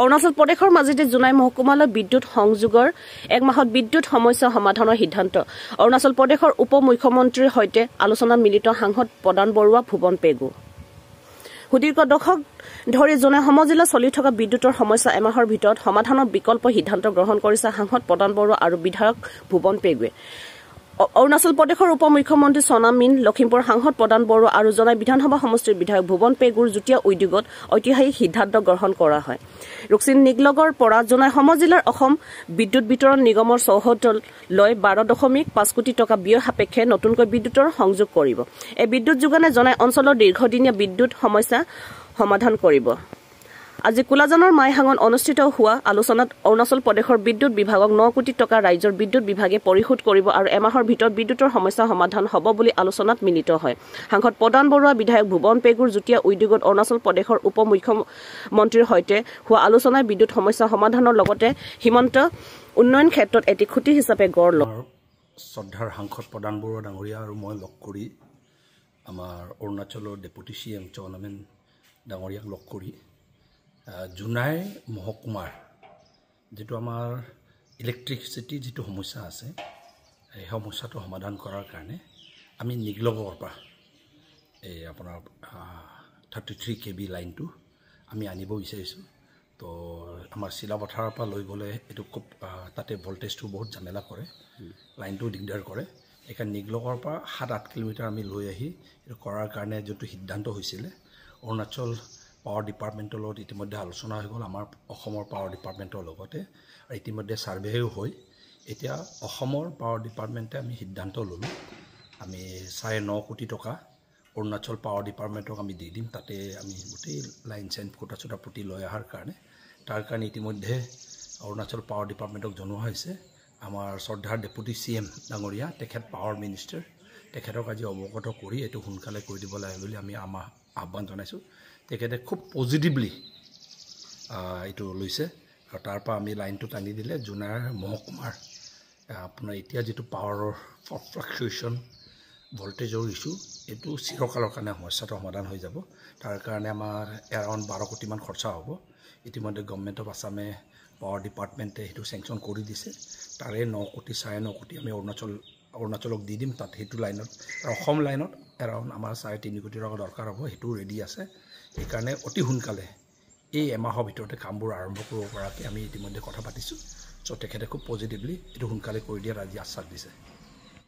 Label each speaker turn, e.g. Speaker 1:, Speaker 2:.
Speaker 1: অৰুণাচল প্ৰদেশৰ মাজেদি জোনাই মহকুমালৈ বিদ্যুৎ সংযোগৰ এক মাহত বিদ্যুৎ সমস্যা সমাধানৰ সিদ্ধান্ত অৰুণাচল প্ৰদেশৰ উপ মুখ্যমন্ত্ৰীৰ সৈতে আলোচনাত মিলিত সাংসদ প্ৰদান বৰুৱা ভুৱন পেগু সুদীৰ্ঘ দশক ধৰি জোনাই সমজিলা চলি থকা বিদ্যুৎৰ সমস্যা এমাহৰ ভিতৰত সমাধানৰ বিকল্প সিদ্ধান্ত গ্ৰহণ কৰিছে সাংসদ প্ৰদান বৰুৱা আৰু বিধায়ক ভুৱন পেগুৱে অৰুণাচল প্ৰদেশৰ উপ মুখ্যমন্ত্ৰী সোনাম মিন লখিমপুৰ সাংসদ প্ৰদান বৰুৱা আৰু জনাই বিধানসভা সমষ্টিৰ বিধায়ক ভুৱন পেগুৰ যুটীয়া উদ্যোগত ঐতিহাসিক সিদ্ধান্ত গ্ৰহণ কৰা হয় ৰুকছিন নিগলগৰ পৰা জনাই সমজিলাৰ অসম বিদ্যুৎ বিতৰণ নিগমৰ চৌহদলৈ 12.5 কোটি টকা ব্যয় সাপেক্ষে নতুনকৈ বিদ্যুৎৰ সংযোগ কৰিব এই বিদ্যুৎ যোগানে জনাই অঞ্চলৰ দীৰ্ঘদিনীয়া বিদ্যুৎ সমস্যা সমাধান কৰিব আজি কুলাজানৰ মাইহাঙত অনুষ্ঠিত হোৱা আলোচনাত অৰুণাচল প্ৰদেশৰ বিদ্যুৎ বিভাগক 9 কোটি টকা ৰাজ্যৰ বিদ্যুৎ বিভাগে পৰিশোধ কৰিব আৰু এমাহৰ ভিতৰত বিদ্যুৎৰ সমস্যা সমাধান হ'ব বুলি আলোচনাত মিলিত হয় সাংসদ প্ৰদান বৰুৱা বিধায়ক ভুৱন পেগুৰ যুটীয়া উদ্যোগত অৰুণাচল প্ৰদেশৰ উপ মুখ্যমন্ত্ৰীৰ সৈতে হোৱা আলোচনাই বিদ্যুৎ সমস্যা সমাধানৰ লগতে সীমান্ত উন্নয়ন ক্ষেত্ৰত এটি খুঁটি হিচাপে গঢ় লয়
Speaker 2: শ্ৰদ্ধাৰ সাংসদ প্ৰদান বৰুৱা ডাঙৰীয়া আৰু মই লগ কৰি আমাৰ অৰুণাচলৰ ডেপুটি CM চৌনামেন ডাঙৰীয়াক লগ কৰি জোনাই মহকুমাৰ যেটো আমাৰ ইলেক্ট্ৰিচিটি যেটো সমস্যা আছে এই সমস্যাটো সমাধান কৰাৰ কাৰণে আমি নিগলগৰ পৰা এই আপোনাৰ 33 kV লাইনটো আমি আনিব বিচাৰিছো তো আমাৰ শিলাপথাৰৰ পৰা লৈ গলে এটো খুব তাতে ভোল্টেজটো বহুত ঝামেলা কৰে লাইনটো দিগদাৰ কৰে একা নিগলগৰ পৰা 7-8 কিলোমিটাৰ আমি লৈ আহি এটো কৰাৰ কাৰণে যেটো সিদ্ধান্ত হৈছিল অৰুণাচল পাৱাৰ ডিপাৰ্টমেণ্টৰ লগত ইতিমধ্যে আলোচনা হৈ গ'ল আমাৰ অসমৰ পাৱাৰ ডিপাৰ্টমেণ্টৰ লগতে আৰু ইতিমধ্যে সাৰ্ভেও হৈ এতিয়া অসমৰ পাৱাৰ ডিপাৰ্টমেণ্টে আমি সিদ্ধান্ত ললো আমি 9.5 কোটি টকা অৰুণাচল পাৱাৰ ডিপাৰ্টমেণ্টক আমি দি দিম তাতে আমি গোটেই লাইন চেন কোটা চটা পুটি লৈ আহাৰ কাৰণে তাৰ কাৰণে ইতিমধ্যে অৰুণাচল পাৱাৰ ডিপাৰ্টমেণ্টক জনোৱা হৈছে আমাৰ শ্ৰদ্ধাৰ ডেপুটি CM ডাঙৰীয়া তেখেত পাৱাৰ মিনিষ্টাৰ তেখেতক আজি অৱগত কৰি এটো সোনকালে কৰি দিব লাগে বুলি আমি আহ্বান জনাইছো তেখেতে খুব পজিটিভলি এটো লৈছে আৰু তাৰ পৰা আমি লাইনটো টানি দিলে জোনাৰ মহকুমাৰ আপোনাৰ এতিয়া যেটো পাৱাৰৰ ফ্লাকচুৱেশ্যন ভোল্টেজৰ ইস্যু এটো চিৰকালৰ কাৰণে সমস্যাটো সমাধান হৈ যাব তাৰ কাৰণে আমাৰ এৰাউণ্ড 12 কোটি মান খৰচা হ'ব ইতিমধ্যে গভৰ্ণমেণ্ট অফ আসামে পাৱাৰ ডিপাৰ্টমেণ্টে এটো সেংচন কৰি দিছে তাৰে 9 কোটি 9.5 কোটি আমি অৰুণাচলক দি দিম তাত হেতু লাইনত অসম লাইনত এৰাউণ্ড আমাৰ 3.5 কোটি টকা দৰকাৰ হ'ব হেতু ৰেডি আছে এই কাৰণে অতি সোনকালে এই এমাহৰ ভিতৰতে কামবোৰ আৰম্ভ কৰিব পৰাকৈ আমি ইতিমধ্যে কথা পাতিছো সো তেখেতে খুব পজিটিভলি এটো সোনকালে কৰি দিয়াৰ আজি আশ্বাস দিছে